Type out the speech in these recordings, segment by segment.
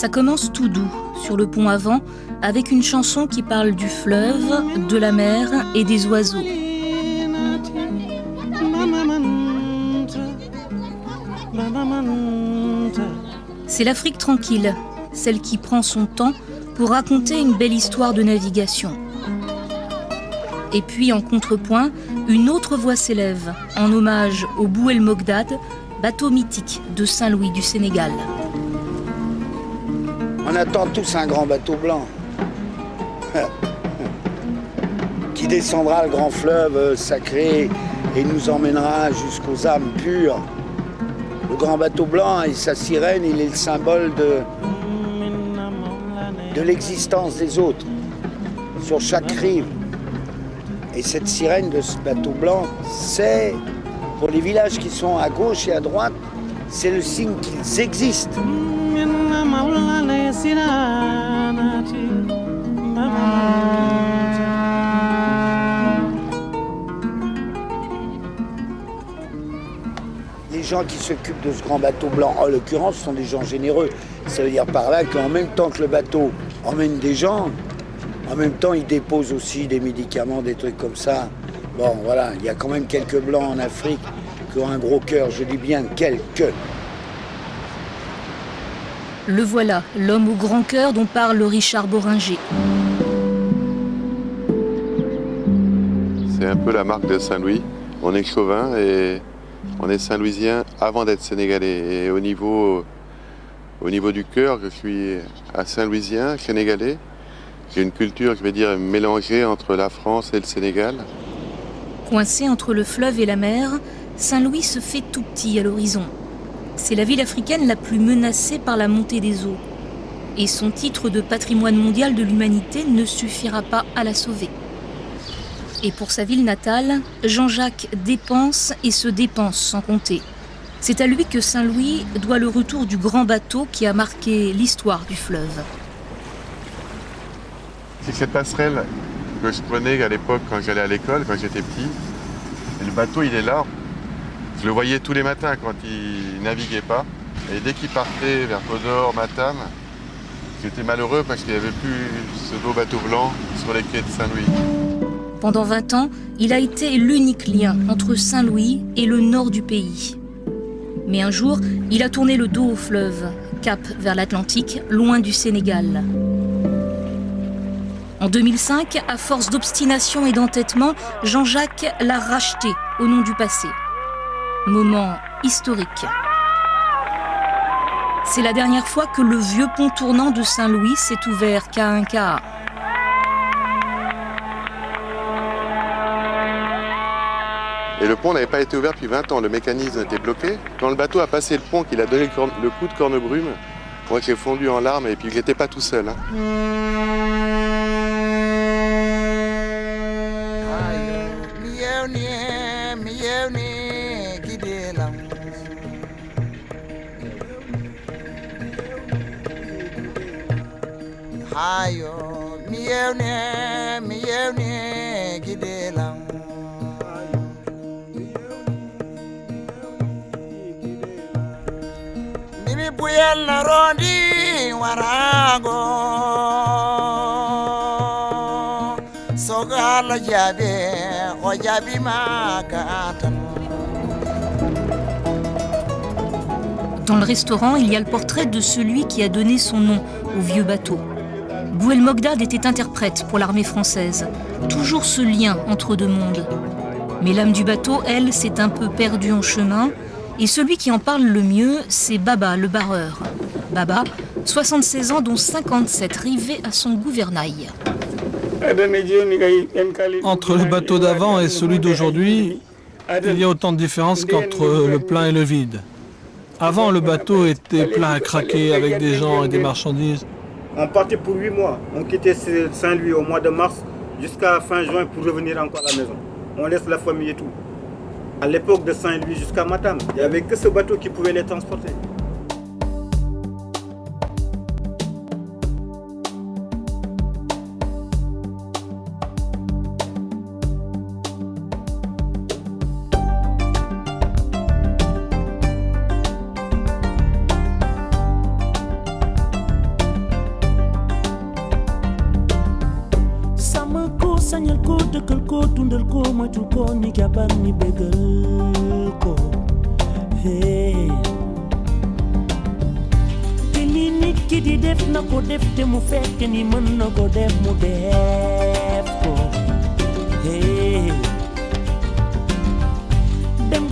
Ça commence tout doux, sur le pont avant, avec une chanson qui parle du fleuve, de la mer et des oiseaux. C'est l'Afrique tranquille, celle qui prend son temps pour raconter une belle histoire de navigation. Et puis en contrepoint, une autre voix s'élève, en hommage au Bouel Mogdad, bateau mythique de Saint-Louis du Sénégal. On attend tous un grand bateau blanc qui descendra le grand fleuve sacré et nous emmènera jusqu'aux âmes pures. Le grand bateau blanc et sa sirène, il est le symbole de l'existence des autres sur chaque rive. Et cette sirène de ce bateau blanc, c'est, pour les villages qui sont à gauche et à droite, c'est le signe qu'ils existent. Les gens qui s'occupent de ce grand bateau blanc, en l'occurrence, sont des gens généreux. Ça veut dire par là qu'en même temps que le bateau emmène des gens, en même temps, ils déposent aussi des médicaments, des trucs comme ça. Bon, voilà, il y a quand même quelques blancs en Afrique qui ont un gros cœur, je dis bien quelques. Le voilà, l'homme au grand cœur dont parle Richard Boringer. C'est un peu la marque de Saint-Louis. On est chauvin et on est Saint-Louisien avant d'être sénégalais. Et au niveau du cœur, je suis un Saint-Louisien, sénégalais. J'ai une culture, je vais dire, mélangée entre la France et le Sénégal. Coincé entre le fleuve et la mer, Saint-Louis se fait tout petit à l'horizon. C'est la ville africaine la plus menacée par la montée des eaux. Et son titre de patrimoine mondial de l'humanité ne suffira pas à la sauver. Et pour sa ville natale, Jean-Jacques dépense et se dépense sans compter. C'est à lui que Saint-Louis doit le retour du grand bateau qui a marqué l'histoire du fleuve. C'est cette passerelle que je prenais à l'époque quand j'allais à l'école, quand j'étais petit. Et le bateau, il est là. Je le voyais tous les matins quand il naviguait pas. Et dès qu'il partait vers Podor, Matam, j'étais malheureux parce qu'il n'y avait plus ce beau bateau blanc sur les quais de Saint-Louis. Pendant 20 ans, il a été l'unique lien entre Saint-Louis et le nord du pays. Mais un jour, il a tourné le dos au fleuve, cap vers l'Atlantique, loin du Sénégal. En 2005, à force d'obstination et d'entêtement, Jean-Jacques l'a racheté au nom du passé. Moment historique. C'est la dernière fois que le vieux pont tournant de Saint-Louis s'est ouvert qu'à un quart. Et le pont n'avait pas été ouvert depuis 20 ans, le mécanisme était bloqué. Quand le bateau a passé le pont, qu'il a donné le coup de corne-brume, moi j'ai fondu en larmes et puis j'étais pas tout seul. Dans le restaurant, il y a le portrait de celui qui a donné son nom au vieux bateau. Bouel Mogdad était interprète pour l'armée française. Toujours ce lien entre deux mondes. Mais l'âme du bateau, elle, s'est un peu perdue en chemin. Et celui qui en parle le mieux, c'est Baba, le barreur. Baba, 76 ans, dont 57 rivés à son gouvernail. Entre le bateau d'avant et celui d'aujourd'hui, il y a autant de différences qu'entre le plein et le vide. Avant, le bateau était plein à craquer avec des gens et des marchandises. On partait pour 8 mois. On quittait Saint-Louis au mois de mars jusqu'à fin juin pour revenir encore à la maison. On laisse la famille et tout. À l'époque de Saint-Louis jusqu'à Matam, il n'y avait que ce bateau qui pouvait les transporter. dundal ko moytul ko ni jabar ni bégal ko hey te li nit ki di def na ko def te mu fekk ni mën na ko def mu def ko hey dem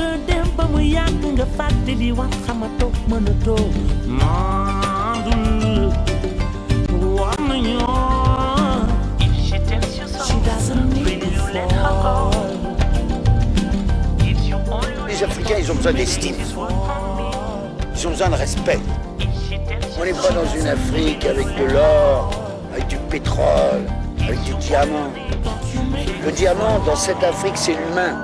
ba mu yàgg nga fàtte di wax xamatoo mënatoo mandul war nañoo Les Africains, ils ont besoin d'estime. Ils ont besoin de respect. On n'est pas dans une Afrique avec de l'or, avec du pétrole, avec du diamant. Le diamant, dans cette Afrique, c'est l'humain.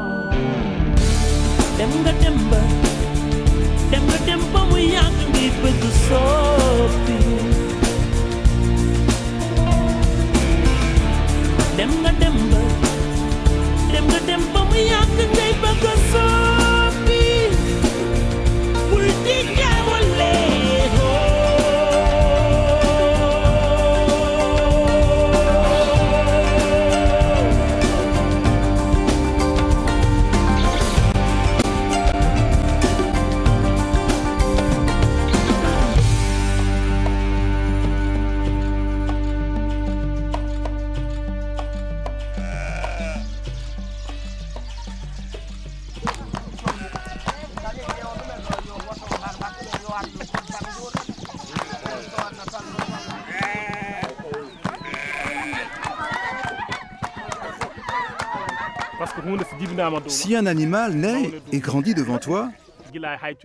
Si un animal naît et grandit devant toi,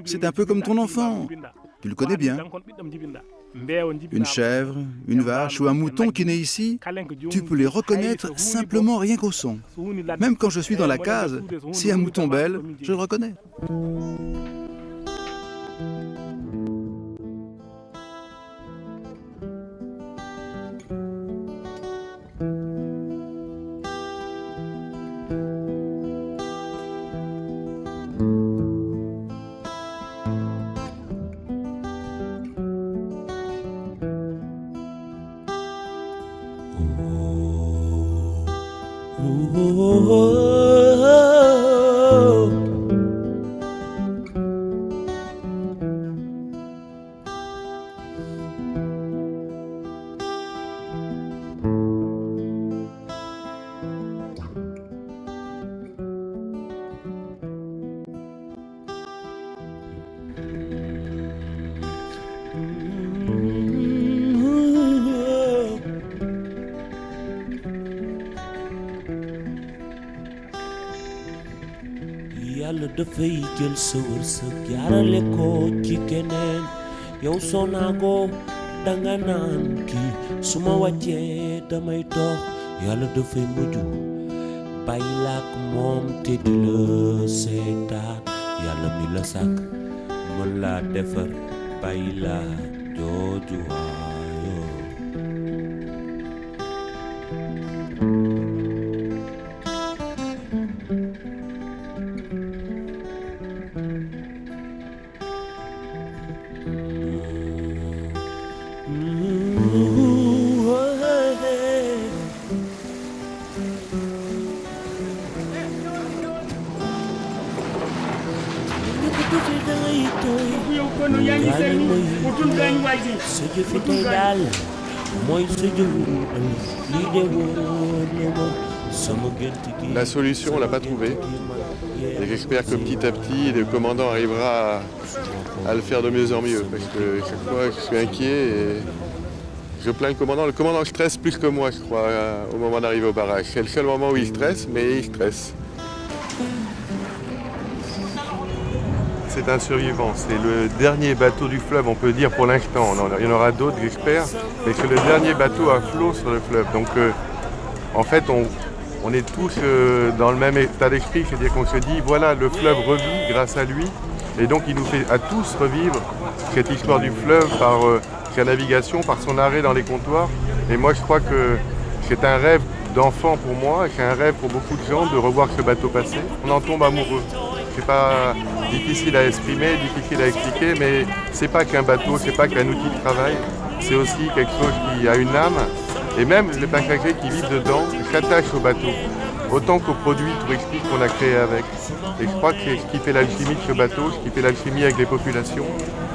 c'est un peu comme ton enfant. Tu le connais bien. Une chèvre, une vache ou un mouton qui naît ici, tu peux les reconnaître simplement rien qu'au son. Même quand je suis dans la case, si un mouton bêle, je le reconnais. Yàlla dafay jël sa wërsëg jaarale ko ci keneen yow soo naagoo danga naan kii su ma wàccee damay dox Yàlla dafay mujj bàyyi la ak moom te di la seetaan Yàlla mi la sàkk mën laa defar bàyyi la jooju waayoo La solution, on ne l'a pas trouvée. Et j'espère que petit à petit, le commandant arrivera à le faire de mieux en mieux. Parce que chaque fois, je suis inquiet et je plains le commandant. Le commandant stresse plus que moi, je crois, au moment d'arriver au barrage. C'est le seul moment où il stresse, mais il stresse. C'est un survivant, c'est le dernier bateau du fleuve, on peut dire pour l'instant. Il y en aura d'autres, j'espère, mais c'est le dernier bateau à flot sur le fleuve. Donc en fait, on est tous dans le même état d'esprit, c'est-à-dire qu'on se dit, voilà, le fleuve revit grâce à lui, et donc il nous fait à tous revivre cette histoire du fleuve par sa navigation, par son arrêt dans les comptoirs. Et moi, je crois que c'est un rêve d'enfant pour moi, et c'est un rêve pour beaucoup de gens de revoir ce bateau passer. On en tombe amoureux. C'est pas difficile à exprimer, difficile à expliquer, mais c'est pas qu'un bateau, c'est pas qu'un outil de travail, c'est aussi quelque chose qui a une âme. Et même les passagers qui vivent dedans s'attachent au bateau. autant qu'aux produits touristiques qu'on a créés avec. Et je crois que c'est ce qui fait l'alchimie de ce bateau, ce qui fait l'alchimie avec les populations.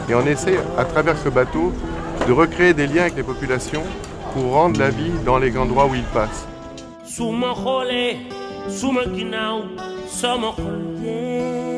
Et on essaie, à travers ce bateau, de recréer des liens avec les populations pour rendre la vie dans les endroits où ils passent. Suma xoolee suma ginnaaw sama xol